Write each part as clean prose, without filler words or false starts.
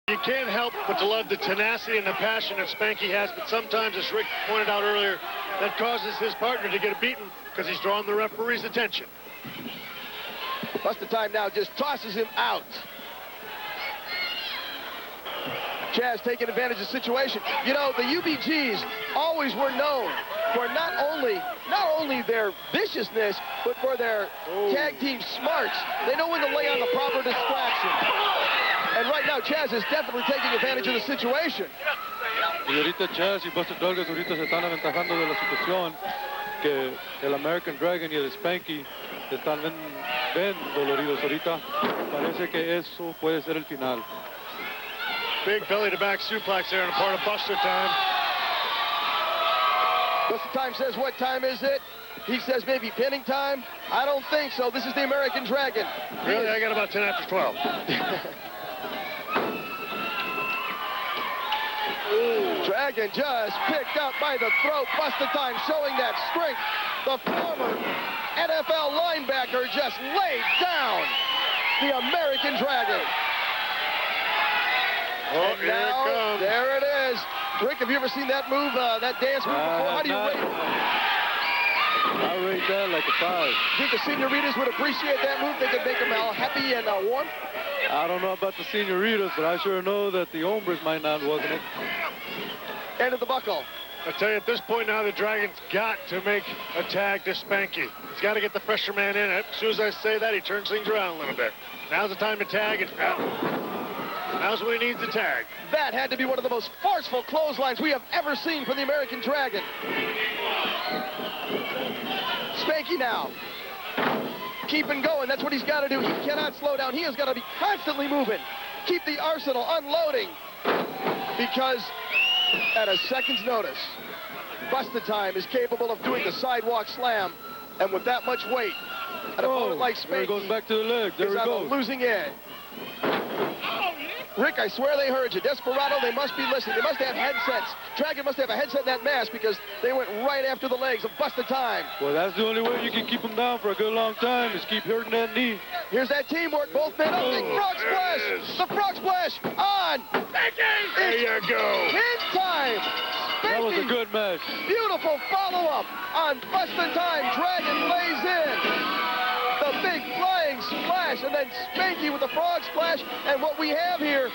You can't help but to love the tenacity and the passion that Spanky has, but sometimes, as Rick pointed out earlier, that causes his partner to get beaten because he's drawing the referee's attention. Busted Time now just tosses him out. Chaz taking advantage of the situation. You know, the UBGs always were known for not only their viciousness, but for their tag team smarts. They know when to lay on the proper distraction. And right now, Chaz is definitely taking advantage of the situation. Y ahorita Chaz y Buster Douglas ahorita se están aventajando de la situación que el American Dragon y el Spanky están bien doloridos ahorita. Parece que eso puede ser el final. Big belly-to-back suplex there on the part of Buster Time. Buster Time says, what time is it? He says maybe pinning time. I don't think so. This is the American Dragon. Really? I got about 10 after 12. Dragon just picked up by the throat. Buster Time showing that strength. The former NFL linebacker just laid down the American Dragon. Oh, and now, there it is. Rick, have you ever seen that move, that dance move before? How do you rate it? I rate that like a 5. Do you think the senoritas would appreciate that move? They could make them all happy and warm? I don't know about the senoritas, but I sure know that the hombres might not, wasn't it? End of the buckle. I tell you, at this point now, the Dragon's got to make a tag to Spanky. He's got to get the pressure man in. As soon as I say that, he turns things around a little bit. Now's the time to tag, and now's when he needs the tag. That had to be one of the most forceful clotheslines we have ever seen from the American Dragon. Spanky now. Keeping going, that's what he's got to do. He cannot slow down. He has got to be constantly moving. Keep the arsenal unloading. Because at a second's notice, Busted Time is capable of doing the sidewalk slam. And with that much weight, an opponent like Spanky there he goes back to the leg. There is we on go. the losing end. Rick, I swear they heard you. Desperado, they must be listening. They must have headsets. Dragon must have a headset in that mask because they went right after the legs of Busted Time. Well, that's the only way you can keep him down for a good long time is keep hurting that knee. Here's that teamwork. Both men up. Big frog splash. The frog splash on. There you go. Pin time. That was a good match. Beautiful follow-up on Busted Time. Dragon lays in. The big flying splash, and then Spanky with the frog splash. And what we have here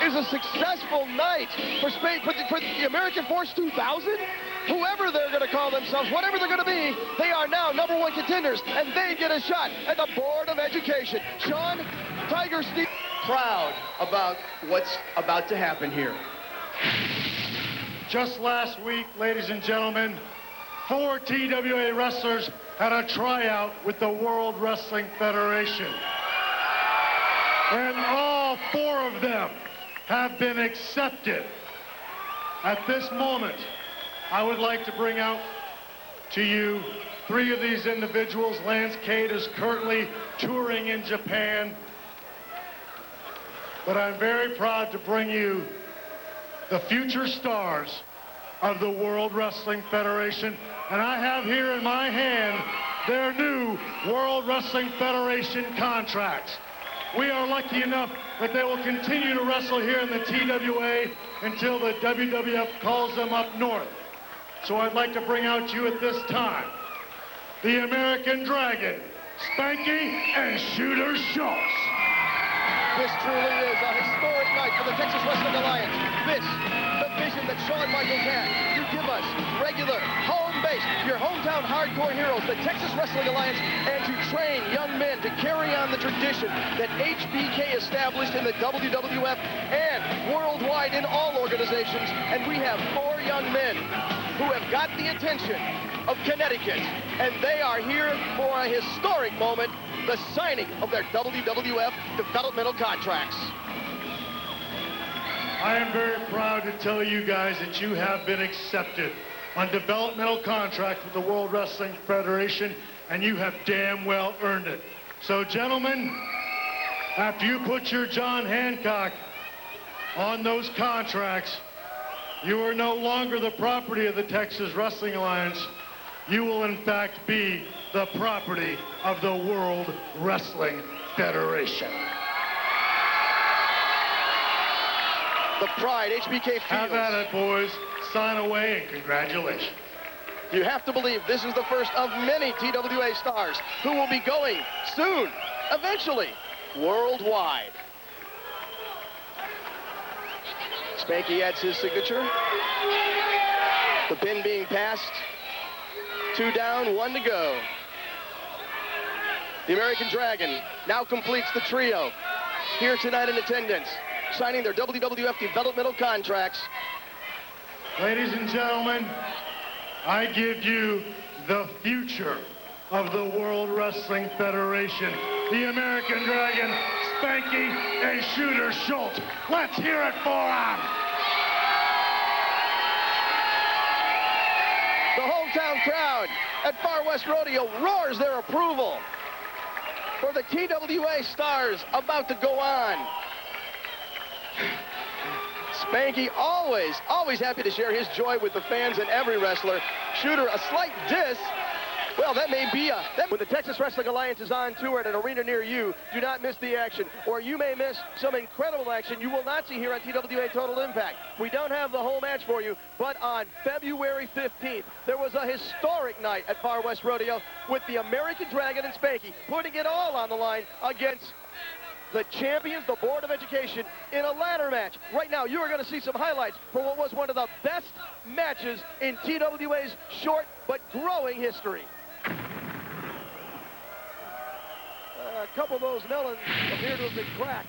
is a successful night for the American Force 2000. Whoever they're going to call themselves, whatever they're going to be, they are now #1 contenders, and they get a shot at the Board of Education. Sean, Tiger Steve. Proud about what's about to happen here. Just last week, ladies and gentlemen, 4 TWA wrestlers had a tryout with the World Wrestling Federation. And all 4 of them have been accepted. At this moment, I would like to bring out to you 3 of these individuals. Lance Cade is currently touring in Japan. But I'm very proud to bring you the future stars of the World Wrestling Federation. And I have here in my hand their new World Wrestling Federation contracts. We are lucky enough that they will continue to wrestle here in the TWA until the WWF calls them up north. So I'd like to bring out to you at this time the American Dragon, Spanky and Shooter Schultz. This truly is a historic night for the Texas Wrestling Alliance. This, the vision that Shawn Michaels had to give us regular, home-based, your hometown hardcore heroes, the Texas Wrestling Alliance, and to train young men to carry on the tradition that HBK established in the WWF and worldwide in all organizations. And we have 4 young men who have got the attention of Connecticut, and they are here for a historic moment, the signing of their WWF developmental contracts. I am very proud to tell you guys that you have been accepted on developmental contracts with the World Wrestling Federation, and you have damn well earned it. So, gentlemen, after you put your John Hancock on those contracts, you are no longer the property of the Texas Wrestling Alliance. You will, in fact, be the property of the World Wrestling Federation. The Pride, HBK Fields. Have at it, boys. Sign away and congratulations. You have to believe this is the first of many TWA stars who will be going soon, eventually, worldwide. Spanky adds his signature. The pin being passed. 2 down, 1 to go. The American Dragon now completes the trio here tonight in attendance, signing their WWF developmental contracts. Ladies and gentlemen, I give you the future of the World Wrestling Federation, the American Dragon, Spanky and Shooter Schultz. Let's hear it for them. The hometown crowd at Far West Rodeo roars their approval for the TWA stars about to go on. Spanky always happy to share his joy with the fans and every wrestler. Shooter, a slight diss. Well, that may be when the Texas Wrestling Alliance is on tour at an arena near you, do not miss the action, or you may miss some incredible action you will not see here on TWA Total Impact. We don't have the whole match for you, but on February 15th, there was a historic night at Far West Rodeo with the American Dragon and Spanky putting it all on the line against the champions, the Board of Education, in a ladder match. Right now, you are going to see some highlights for what was one of the best matches in TWA's short but growing history. A couple of those melons appear to have been cracked.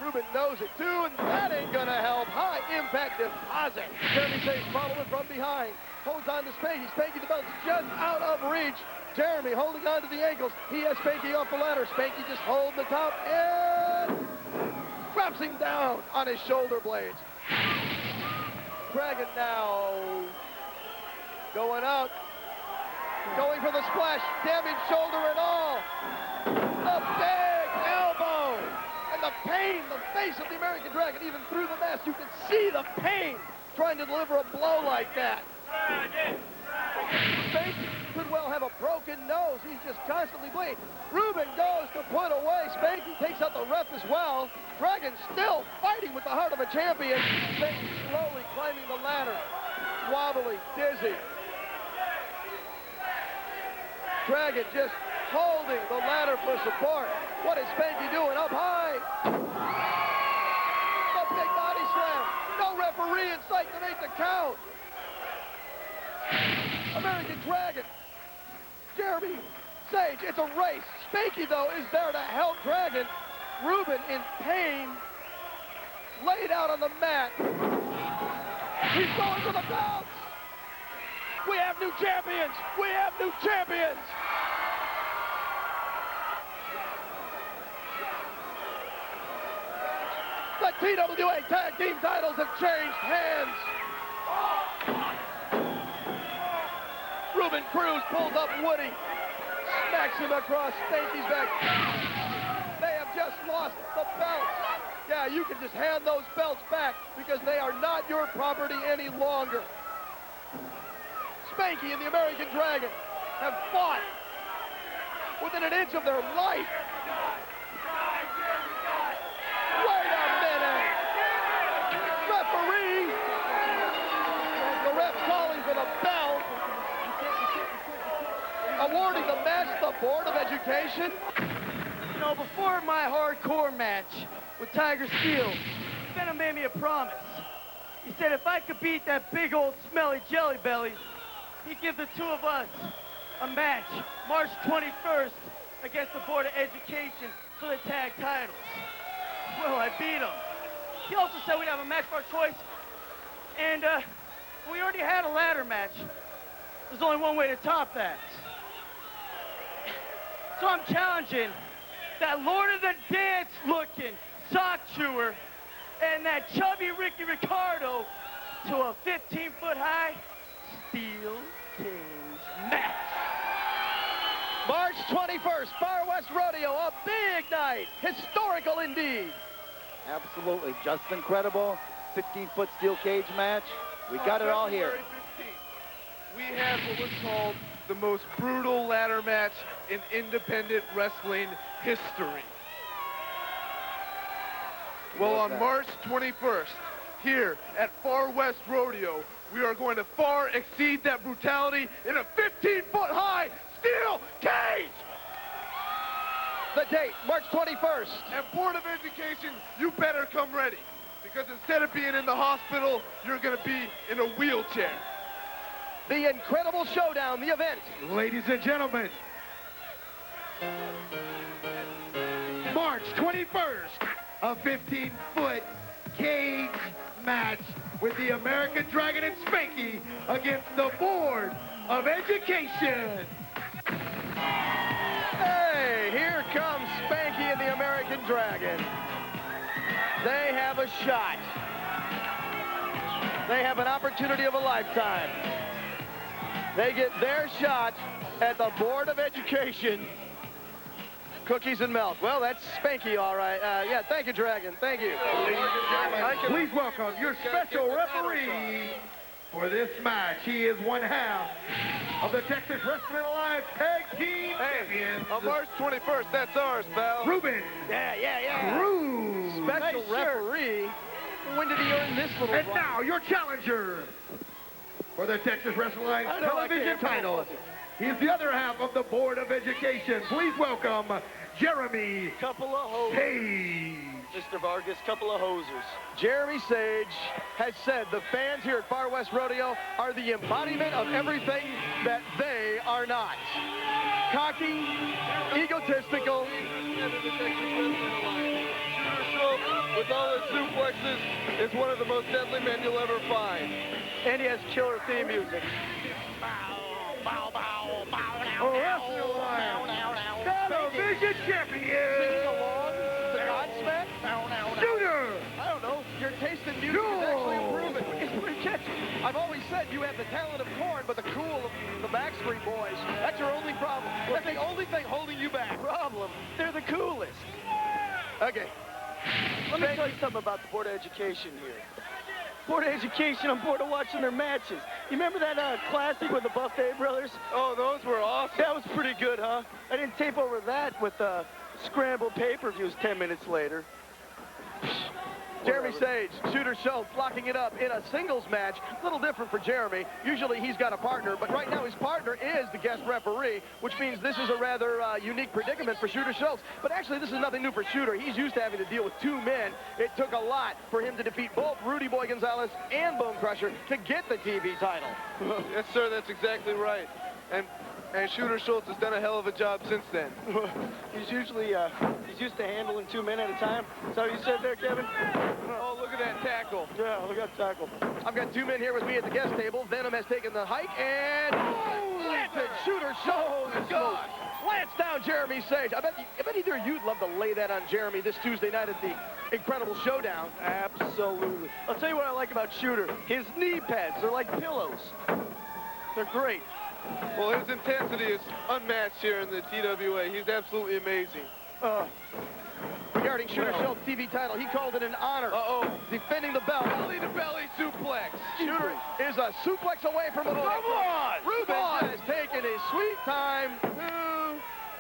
Ruben knows it too, and that ain't gonna help. High impact deposit. Jeremy Sage following from behind. Holds on to Spanky. Spanky, the belt's just out of reach. Jeremy holding on to the ankles. He has Spanky off the ladder. Spanky just holding the top and drops him down on his shoulder blades. Dragon now going out. Going for the splash. Damaged shoulder and all. A big elbow. And the pain, the face of the American Dragon, even through the mask, you can see the pain trying to deliver a blow like that. Spanky could well have a broken nose. He's just constantly bleeding. Ruben goes to put away. Spanky takes out the ref as well. Dragon still fighting with the heart of a champion. Spanky slowly climbing the ladder. Wobbly, dizzy. Dragon just holding the ladder for support. What is Spanky doing? Up high. A big body slam. No referee in sight to make the count. American Dragon. Jeremy Sage, it's a race. Spanky, though, is there to help Dragon. Ruben in pain. Laid out on the mat. He's going for the belts. We have new champions. We have new champions. The TWA Tag Team titles have changed hands. Ruben Cruz pulls up Woody, smacks him across Spanky's back. They have just lost the belts. Yeah, you can just hand those belts back because they are not your property any longer. Spanky and the American Dragon have fought within an inch of their life. Wait a minute. Referee. The ref calling for the bell. Awarding the match to the Board of Education. You know, before my hardcore match with Tiger Steel, Venom made me a promise. He said if I could beat that big old smelly jelly belly, he'd give the two of us a match March 21st against the Board of Education for the tag titles. Well, I beat him. He also said we'd have a match for our choice, and we already had a ladder match. There's only one way to top that. So I'm challenging that Lord of the Dance looking sock chewer and that chubby Ricky Ricardo to a 15-foot high steel cage match. March 21st, Far West Rodeo, a big night. Historical indeed. Absolutely, just incredible. 15-foot steel cage match. We got it all here. February 15th, we have what was called the most brutal ladder match in independent wrestling history. Well, on March 21st, here at Far West Rodeo, we are going to far exceed that brutality in a 15-foot high steel cage! The date, March 21st. And Board of Education, you better come ready. Because instead of being in the hospital, you're going to be in a wheelchair. The Incredible Showdown, the event. Ladies and gentlemen, March 21st, a 15-foot cage match with the American Dragon and Spanky against the Board of Education. Hey, here comes Spanky and the American Dragon. They have a shot. They have an opportunity of a lifetime. They get their shot at the Board of Education. Cookies and milk. Well, that's Spanky, all right. Yeah, thank you, Dragon. Thank you. Please welcome your special referee for this match. He is one half of the Texas Wrestling Alliance Tag Team Champions. On March 21st, that's ours, pal. Ruben. Yeah. Cruz. Special referee. When did he earn this little And run? now your challenger for the Texas Wrestling Alliance I know, I television can't title. He's the other half of the Board of Education. Please welcome Jeremy Couple of hosers. Page. Mr. Vargas, couple of hosers. Jeremy Sage has said the fans here at Far West Rodeo are the embodiment of everything that they are not. Cocky, egotistical. With all his suplexes, is one of the most deadly men you'll ever find. And he has killer theme music. Wrestling Alliance television champion. Shooter. I don't know. Your taste in music is actually improving. It's pretty catchy. I've always said you have the talent of corn, but the cool of the Backstreet Boys. That's your only problem. That's the only thing holding you back. Problem. They're the coolest. Okay. Let me tell you something about the Board of Education here. Board of Education, I'm bored of watching their matches. You remember that classic with the Buffet brothers? Oh, those were awesome. That was pretty good, huh? I didn't tape over that with scrambled pay-per-views 10 minutes later. Jeremy Sage, Shooter Schultz locking it up in a singles match. A little different for Jeremy. Usually he's got a partner, but right now his partner is the guest referee, which means this is a rather unique predicament for Shooter Schultz. But actually, this is nothing new for Shooter. He's used to having to deal with two men. It took a lot for him to defeat both Rudy Boy Gonzalez and Bone Crusher to get the TV title. Yes, sir, that's exactly right. And Shooter Schultz has done a hell of a job since then. He's usually, he's used to handling two men at a time. Is that what you said there, Kevin? Oh, look at that tackle. Yeah, look at that tackle. I've got two men here with me at the guest table. Venom has taken the hike, and planted Shooter Schultz. God. Lance down Jeremy Sage. I bet either of you'd love to lay that on Jeremy this Tuesday night at the Incredible Showdown. Absolutely. I'll tell you what I like about Shooter. His knee pads, they're like pillows. They're great. Well, his intensity is unmatched here in the TWA. He's absolutely amazing. Regarding Shooter Schultz TV title, he called it an honor. Defending the belt. Belly-to-belly suplex. Shooter is a suplex away from a Come on! Ruben has taken his sweet time.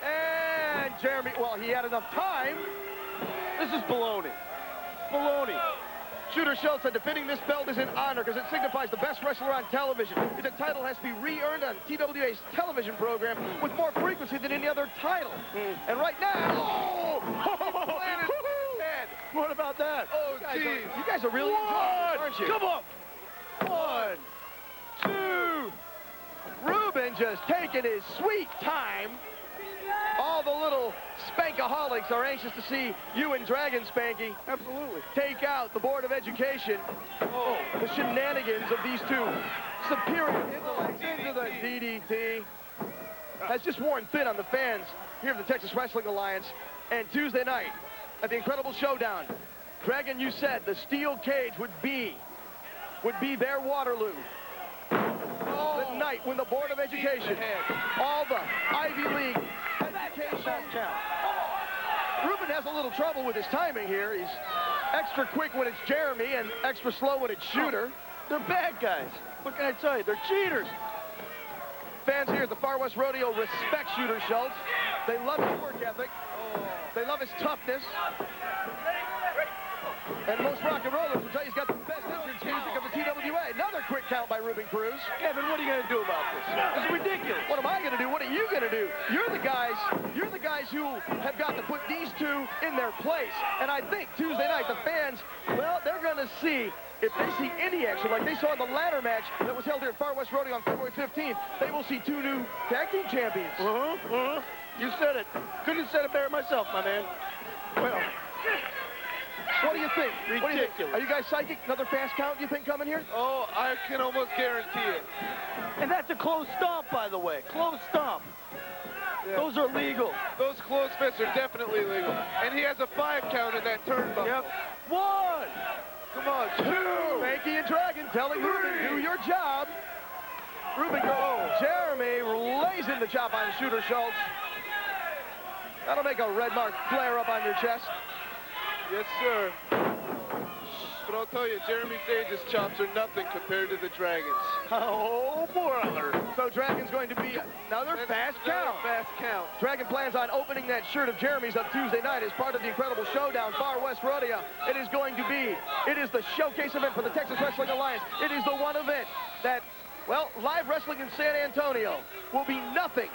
And Jeremy, well, he had enough time. This is baloney. Baloney. Shooter Schultz said defending this belt is an honor because it signifies the best wrestler on television. The title has to be re-earned on TWA's television program with more frequency than any other title. And right now, What about that? Oh, geez. you guys are really enjoying it, aren't you? Come on. 1, 2. Ruben just taking his sweet time. All the little spankaholics are anxious to see you and Dragon Spanky Absolutely. take out the Board of Education. Oh, the shenanigans of these two superior intellects into the DDT has just worn thin on the fans here at the Texas Wrestling Alliance. And Tuesday night at the Incredible Showdown, Dragon, you said the steel cage would be their Waterloo. The night when the Board of Education, all the Ivy League education count. Ruben has a little trouble with his timing here. He's extra quick when it's Jeremy and extra slow when it's Shooter. They're bad guys. What can I tell you? They're cheaters. Fans here at the Far West Rodeo respect Shooter Schultz. They love his work ethic. They love his toughness. And most rock and rollers will tell you he's got the best entrance music of the TWA. Another quick count by Ruben Cruz. Kevin, what are you going to do about this? This is ridiculous. What am I going to do? What are you going to do? You're the guys who have got to put these two in their place. And I think Tuesday night, the fans, well, they're going to see, if they see any action like they saw in the ladder match that was held here at Far West Rodeo on February 15th, they will see two new tag team champions. You said it. Couldn't have said it better myself, my man. Well, what do you think? Ridiculous. What do you think? Are you guys psychic? Another fast count, do you think, coming here? Oh, I can almost guarantee it. And that's a closed stomp, by the way. Closed stomp. Yeah. Those are legal. Those closed fists are definitely legal. And he has a 5 count in that turnbuckle. Yep. 1. Come on, 2. Spanky and Dragon telling Ruben, do your job. Ruben goes. Jeremy lays in the chop on Shooter Schultz. That'll make a red mark flare up on your chest. Yes, sir. But I'll tell you, Jeremy Sage's chops are nothing compared to the Dragon's. Oh, brother. So Dragon's going to be another fast count. Fast count. Dragon plans on opening that shirt of Jeremy's on Tuesday night as part of the incredible showdown, Far West Rodeo. It is the showcase event for the Texas Wrestling Alliance. It is the one event that, well, live wrestling in San Antonio will be nothing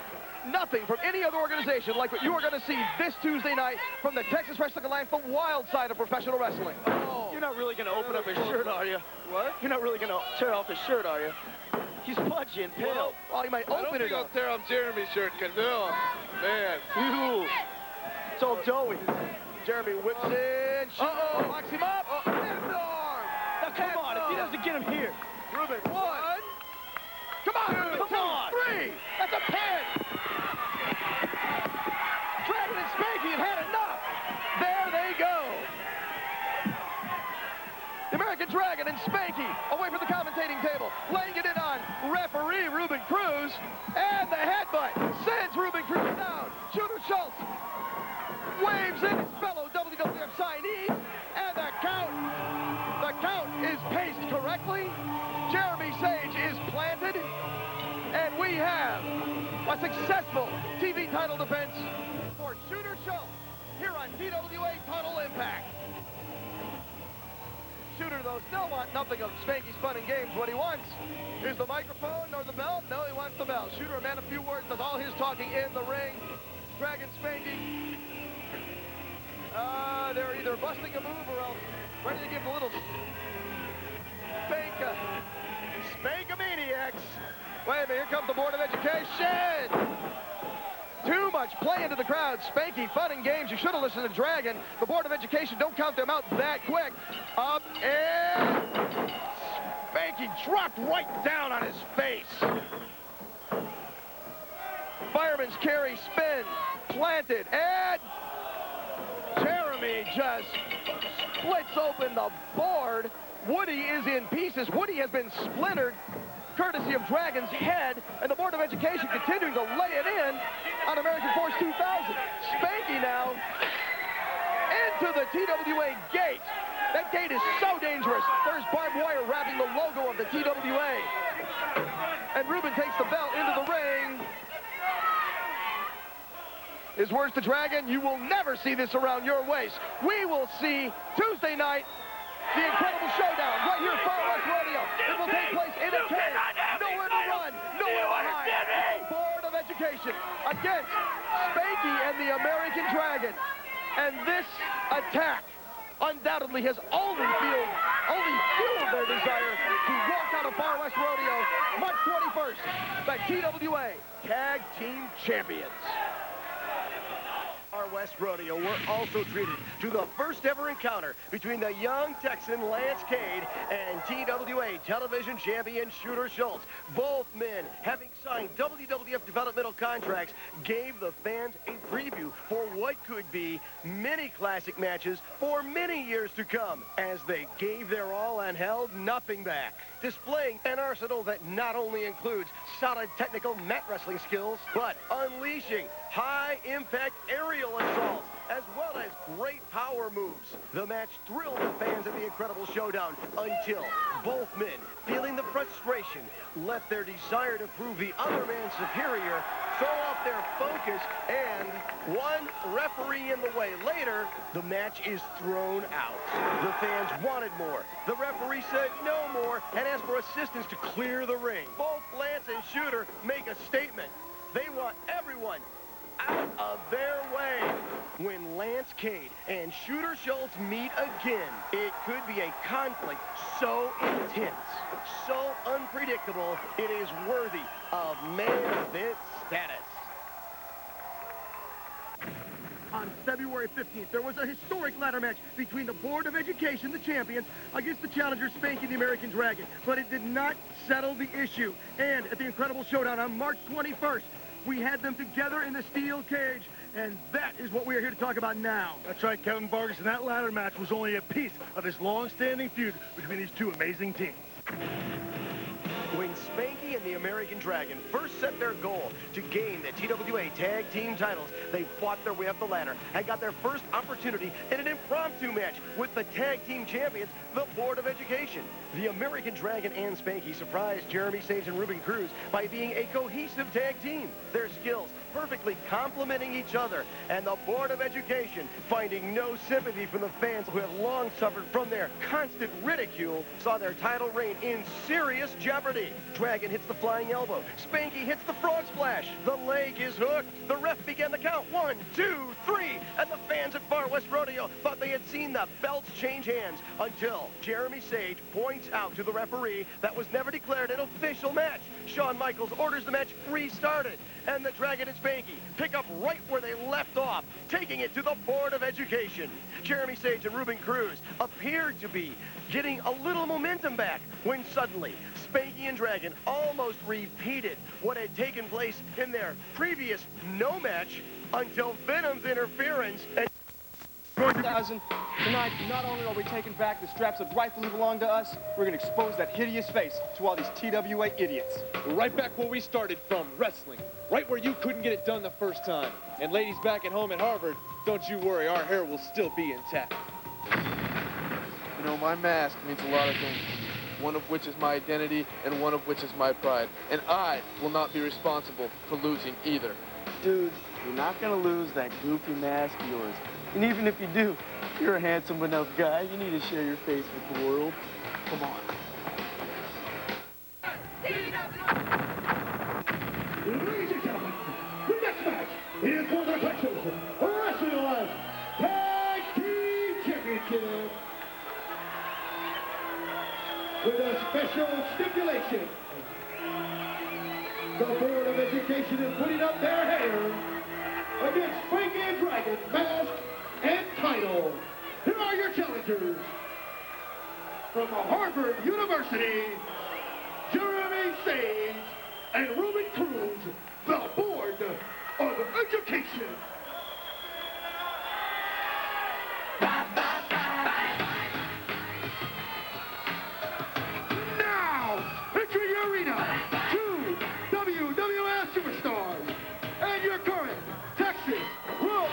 from any other organization like what you are going to see this Tuesday night from the Texas Wrestling Alliance, the wild side of professional wrestling. Oh, you're not really going to open up his shirt, are you? What? You're not really going to tear off his shirt, are you? He's pudgy and pale. Well, he might open it I'll up. tear off Jeremy's shirt, because, oh, man. Ew. It's all doughy. Jeremy whips in. Uh-oh. Locks him up. And the arm. Now, come on. If he doesn't get him here. Ruben, 1. Come on. 2, 3. That's a pin. Dragon and Spanky have had enough. There they go. The American Dragon and Spanky away from the commentating table, laying it in on referee Ruben Cruz, and the headbutt sends Ruben Cruz down. Shooter Schultz waves in his fellow WWF signee, and the count is paced correctly. Jeremy Sage is planted, and we have a successful TV title defense for Shooter Schultz here on TWA Total Impact. Shooter, though, still wants nothing of Spanky's fun and games. What he wants is the microphone or the belt. No, he wants the belt. Shooter, a man of few words, does all his talking in the ring. Dragon Spanky, they're either busting a move or else ready to give a little Spankamaniacs. Wait a minute, here comes the Board of Education. Too much play into the crowd. Spanky, fun and games. You should have listened to Dragon. The Board of Education don't count them out that quick. Up and Spanky dropped right down on his face. Fireman's carry, spin, planted, and Jeremy just splits open the board. Woody is in pieces. Woody has been splintered, courtesy of Dragon's head, and the Board of Education continuing to lay it in on American Force 2000. Spanky now into the TWA gate. That gate is so dangerous. There's barbed wire wrapping the logo of the TWA. And Ruben takes the belt into the ring. His words to Dragon, you will never see this around your waist. We will see Tuesday night the incredible showdown right here at Far West Rodeo. It will take place in a cage. Nowhere to run, nowhere to hide. Board of Education against Spanky and the American Dragon. And this attack undoubtedly has only fueled their desire to walk out of Far West Rodeo March 21st, the TWA Tag Team Champions. Far West Rodeo, we're also treated to the first ever encounter between the young Texan Lance Cade and TWA television champion Shooter Schultz. Both men, having signed WWF developmental contracts, gave the fans a preview for what could be many classic matches for many years to come, as they gave their all and held nothing back, displaying an arsenal that not only includes solid technical mat wrestling skills, but unleashing high-impact aerial assaults, as well as great power moves. The match thrilled the fans of the incredible showdown until both men, feeling the frustration, left their desire to prove the other man superior throw off their focus, and one referee in the way. Later, the match is thrown out. The fans wanted more. The referee said no more and asked for assistance to clear the ring. Both Lance and Shooter make a statement. They want everyone out of their way. When Lance Cade and Shooter Schultz meet again, it could be a conflict so intense, so unpredictable, it is worthy of main event status. On February 15th, there was a historic ladder match between the Board of Education, the champions, against the challengers, Spanky, the American Dragon. But it did not settle the issue. And at the Incredible Showdown on March 21st, we had them together in the steel cage, and that is what we are here to talk about now. That's right, Kevin Vargas, and that ladder match was only a piece of this long-standing feud between these two amazing teams. When Spanky and the American Dragon first set their goal to gain the TWA Tag Team titles, they fought their way up the ladder and got their first opportunity in an impromptu match with the Tag Team champions, the Board of Education. The American Dragon and Spanky surprised Jeremy Sage and Ruben Cruz by being a cohesive tag team. Their skills perfectly complementing each other, and the Board of Education, finding no sympathy from the fans who have long suffered from their constant ridicule, saw their title reign in serious jeopardy. Dragon hits the flying elbow. Spanky hits the frog splash. The leg is hooked. The ref began the count. 1, 2, 3. And the fans at Far West Rodeo thought they had seen the belts change hands until Jeremy Sage points out to the referee that was never declared an official match. Shawn Michaels orders the match restarted, and the Dragon and Spanky pick up right where they left off, taking it to the Board of Education. Jeremy Sage and Ruben Cruz appeared to be getting a little momentum back when suddenly Spanky and Dragon almost repeated what had taken place in their previous no match until Venom's interference. And 2000, tonight, not only are we taking back the straps that rightfully belong to us, we're going to expose that hideous face to all these TWA idiots. We're right back where we started from, wrestling. Right where you couldn't get it done the first time. And ladies back at home at Harvard, don't you worry, our hair will still be intact. You know, my mask means a lot of things. One of which is my identity, and one of which is my pride. And I will not be responsible for losing either. Dude, you're not gonna lose that goofy mask of yours. And even if you do, you're a handsome enough guy. You need to share your face with the world. Come on. Ladies and gentlemen, the next match is for the Texas Wrestling Alliance Tag Team Championship. With a special stipulation, the Board of Education is putting up their hands against Spanky and Dragon, mask and title. Here are your challengers. From Harvard University, Jeremy Sage and Ruben Cruz, the Board of Education. Entering the arena, two WWF superstars, and your current Texas World.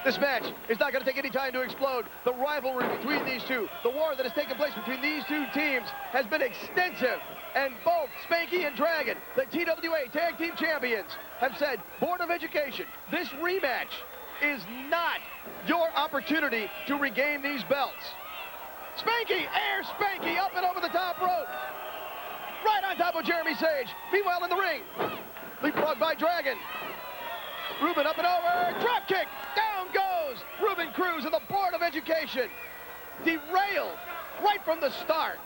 This match is not going to take any time to explode. The rivalry between these two, the war that has taken place between these two teams has been extensive. And both Spanky and Dragon, the TWA Tag Team Champions, have said, Board of Education, this rematch is not your opportunity to regain these belts. Spanky, air Spanky up and over the top rope. Right on top of Jeremy Sage. Meanwhile in the ring, leapfrog by Dragon. Ruben up and over, drop kick. Down goes Ruben Cruz and the Board of Education. Derailed right from the start.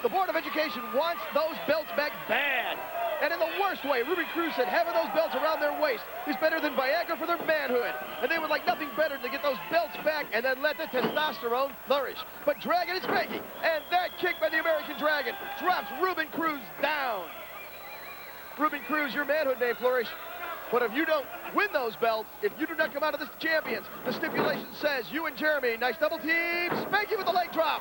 The Board of Education wants those belts back bad. And in the worst way, Ruben Cruz said having those belts around their waist is better than Viagra for their manhood. And they would like nothing better to get those belts back and then let the testosterone flourish. But Dragon is Spanky, and that kick by the American Dragon drops Ruben Cruz down. Ruben Cruz, your manhood may flourish, but if you don't win those belts, if you do not come out of this champions, the stipulation says you and Jeremy, nice double team, Spanky with the leg drop.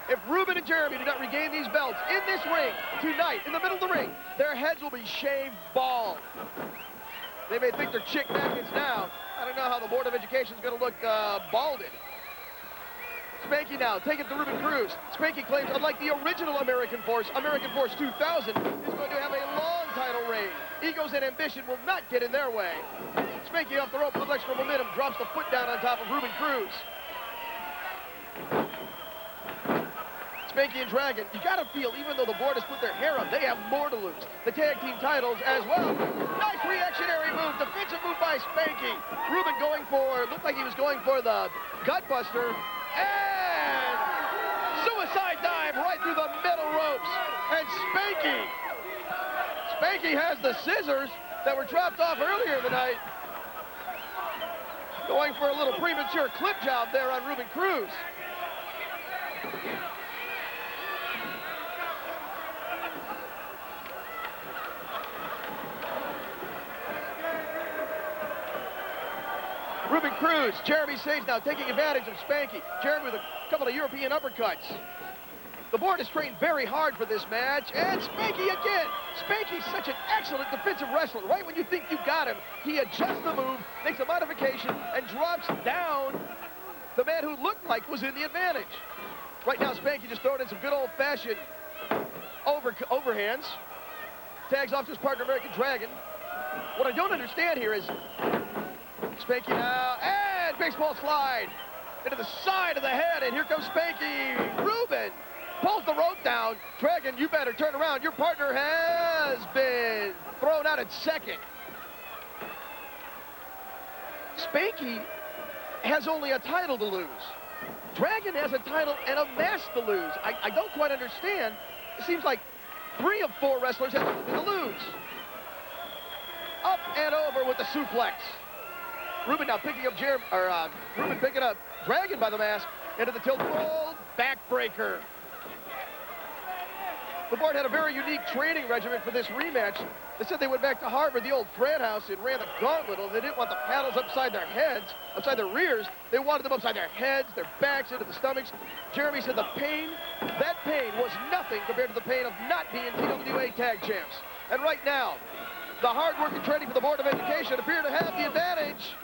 If Ruben and Jeremy do not regain these belts in this ring tonight, in the middle of the ring, their heads will be shaved bald. They may think they're chick magnets now. I don't know how the Board of Education is going to look balded. Spanky now taking it to Ruben Cruz. Spanky claims, unlike the original American Force 2000 is going to have a long title reign. Egos and ambition will not get in their way. Spanky off the rope with extra momentum, drops the foot down on top of Ruben Cruz. Spanky and Dragon, you gotta feel, even though the board has put their hair up, they have more to lose. The tag team titles as well. Nice reactionary move, defensive move by Spanky. Ruben going for, looked like he was going for the gutbuster, and suicide dive right through the middle ropes. And Spanky has the scissors that were dropped off earlier tonight. Going for a little premature clip job there on Ruben Cruz. Ruben Cruz, Jeremy Sage now taking advantage of Spanky. Jeremy with a couple of European uppercuts. The board has trained very hard for this match, and Spanky again. Spanky's such an excellent defensive wrestler. Right when you think you got him, he adjusts the move, makes a modification, and drops down the man who looked like was in the advantage. Right now, Spanky just throwing in some good old-fashioned overhands. Tags off to his partner, American Dragon. What I don't understand here is Spanky now, and baseball slide into the side of the head, and here comes Spanky. Ruben pulls the rope down. Dragon, you better turn around. Your partner has been thrown out at second. Spanky has only a title to lose. Dragon has a title and a mask to lose. I don't quite understand. It seems like 3 of 4 wrestlers have something to lose. Up and over with the suplex. Ruben now picking up Ruben picking up Dragon by the mask into the tilt roll backbreaker. The board had a very unique training regimen for this rematch. They said they went back to Harvard, the old frat house, and ran the gauntlet. They didn't want the paddles upside their heads, upside their rears. They wanted them upside their heads, their backs, into the stomachs. Jeremy said that pain was nothing compared to the pain of not being TWA tag champs. And right now, the hard work and training for the Board of Education appear to have the advantage.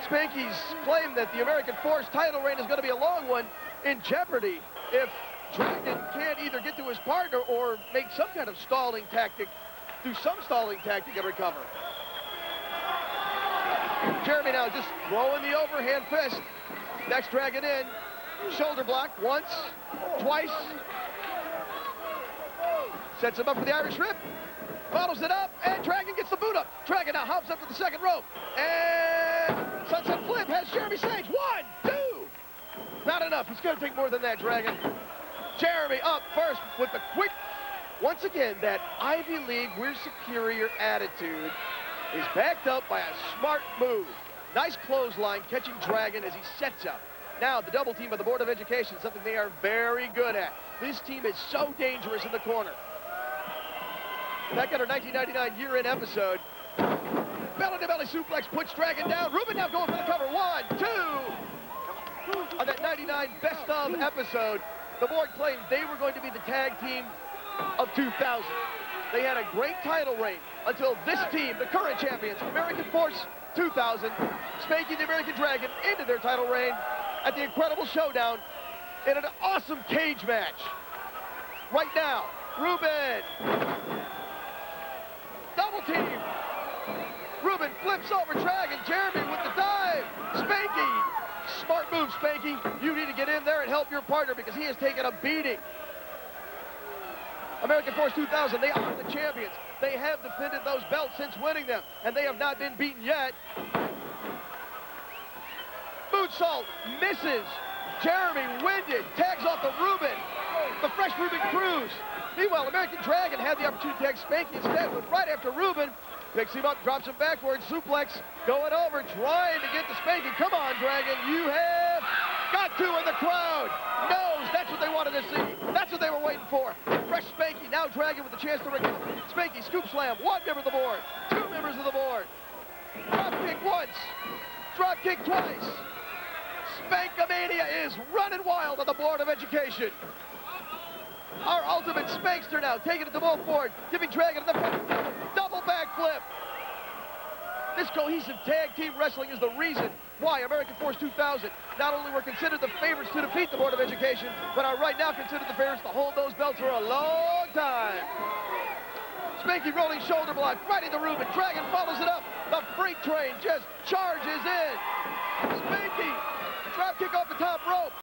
Spanky's claim that the American Force title reign is going to be a long one in jeopardy if Dragon can't either get to his partner or make some kind of stalling tactic, do some stalling tactic and recover. Jeremy now just throwing the overhand fist. Next Dragon in. Shoulder block once, twice. Sets him up for the Irish Rip. Follows it up, and Dragon gets the boot up. Dragon now hops up to the second rope. And sunset flip has Jeremy Sage. 1, 2. Not enough. It's going to take more than that, Dragon. Jeremy up first with the quick. Once again, that Ivy League, we're superior attitude is backed up by a smart move. Nice clothesline catching Dragon as he sets up. Now the double team of the Board of Education, something they are very good at. This team is so dangerous in the corner. Back at our 1999 year-end episode, belly-to-belly suplex puts Dragon down. Ruben now going for the cover. 1, 2. On that 99 best of episode, the board claimed they were going to be the tag team of 2000. They had a great title reign until this team, the current champions, American Force 2000, Spanky the American Dragon into their title reign at the Incredible Showdown in an awesome cage match. Right now, Ruben. Double team. Ruben flips over Dragon. Jeremy with the dive. Spanky. Smart move, Spanky. You need to get in there and help your partner because he has taken a beating. American Force 2000, they are the champions. They have defended those belts since winning them, and they have not been beaten yet. Moonsault misses. Jeremy winded. Tags off the Ruben. The fresh Ruben Cruz. Meanwhile, American Dragon had the opportunity to tag Spanky instead, but right after Ruben picks him up, drops him backwards, suplex, going over, trying to get to Spanky. Come on, Dragon, you have got to, and the crowd knows that's what they wanted to see. That's what they were waiting for. Fresh Spanky, now Dragon with a chance to recover. Spanky, scoop slam, 1 member of the board, 2 members of the board. Drop kick once, drop kick twice. Spankamania is running wild on the Board of Education. Our ultimate Spankster now taking it to both boards, giving Dragon the double backflip. This cohesive tag team wrestling is the reason why American Force 2000 not only were considered the favorites to defeat the Board of Education, but are right now considered the favorites to hold those belts for a long time. Spanky rolling shoulder block right into Ruben. Dragon follows it up. The freight train just charges in. Spanky, drop kick off the top rope.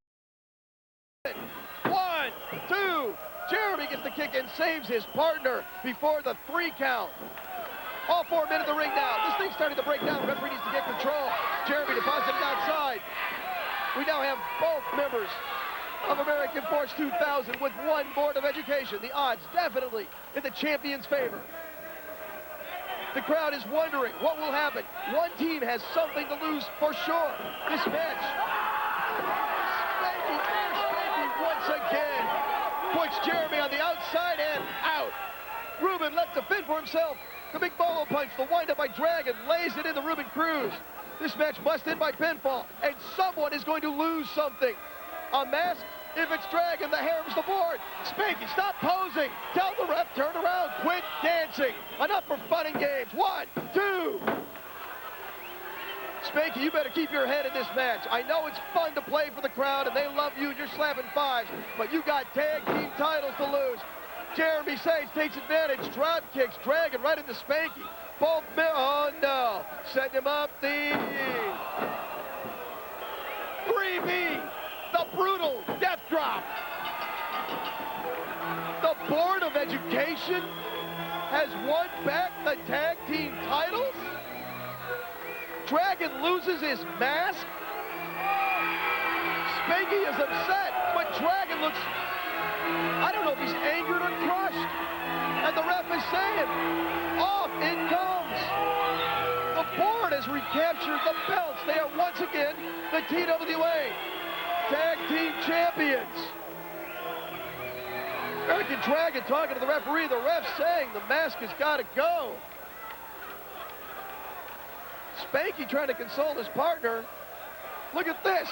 1, 2. Jeremy gets the kick and saves his partner before the 3 count. All 4 men in the ring now. This thing's starting to break down. The referee needs to get control. Jeremy deposited outside. We now have both members of American Force 2000 with 1 Board of Education. The odds definitely in the champion's favor. The crowd is wondering what will happen. One team has something to lose for sure. This match. Spanky once again puts Jeremy on the outside and out. Ruben left to fend for himself. The big bolo punch, the windup by Dragon, lays it into Ruben Cruz. This match must end by pinfall, and someone is going to lose something. A mask, if it's Dragon, the hair's the board. Spanky, stop posing. Tell the ref, turn around, quit dancing. Enough for fun and games. 1, 2. Spanky, you better keep your head in this match. I know it's fun to play for the crowd, and they love you, and you're slapping 5s, but you got tag team titles to lose. Jeremy Sage takes advantage, drop kicks, Dragon right into Spanky. Both men, oh no, setting him up, the 3B, the brutal death drop. The Board of Education has won back the tag team titles. Dragon loses his mask. Spanky is upset, but Dragon looks, I don't know if he's angered or crushed. And the ref is saying, off it comes. The board has recaptured the belts. They are once again the TWA Tag Team Champions. American Dragon talking to the referee. The ref saying the mask has got to go. Spanky trying to console his partner. Look at this.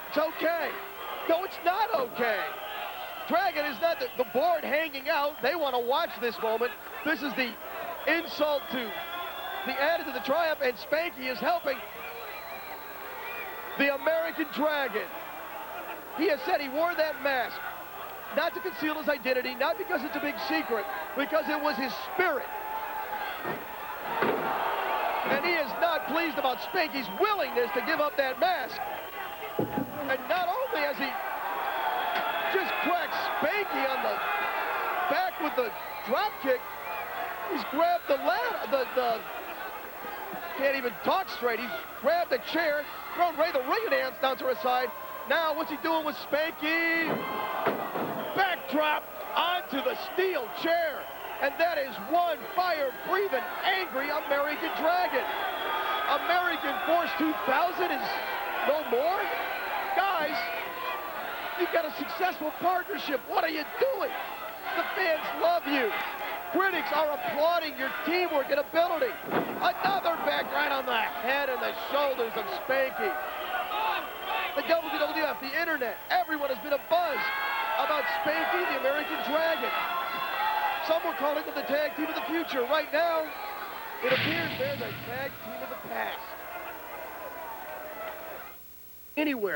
It's okay. No, it's not okay. Dragon is not the board hanging out. They want to watch this moment. This is the insult to the added to the triumph, and Spanky is helping the American Dragon. He has said he wore that mask not to conceal his identity, not because it's a big secret, because it was his spirit. And he is not pleased about Spanky's willingness to give up that mask. And not only has he just cracked Spanky on the back with the drop kick, he's grabbed the ladder, can't even talk straight. He's grabbed the chair, thrown Ray the ring announcer aside. Now what's he doing with Spanky? Backdrop onto the steel chair. And that is one fire-breathing, angry American Dragon. American Force 2000 is no more? Guys, you've got a successful partnership. What are you doing? The fans love you. Critics are applauding your teamwork and ability. Another back right on the head and the shoulders of Spanky. The WWF, the internet, everyone has been abuzz about Spanky, the American Dragon. Some were calling them the tag team of the future. Right now, it appears they're the tag team of the past. Anywhere.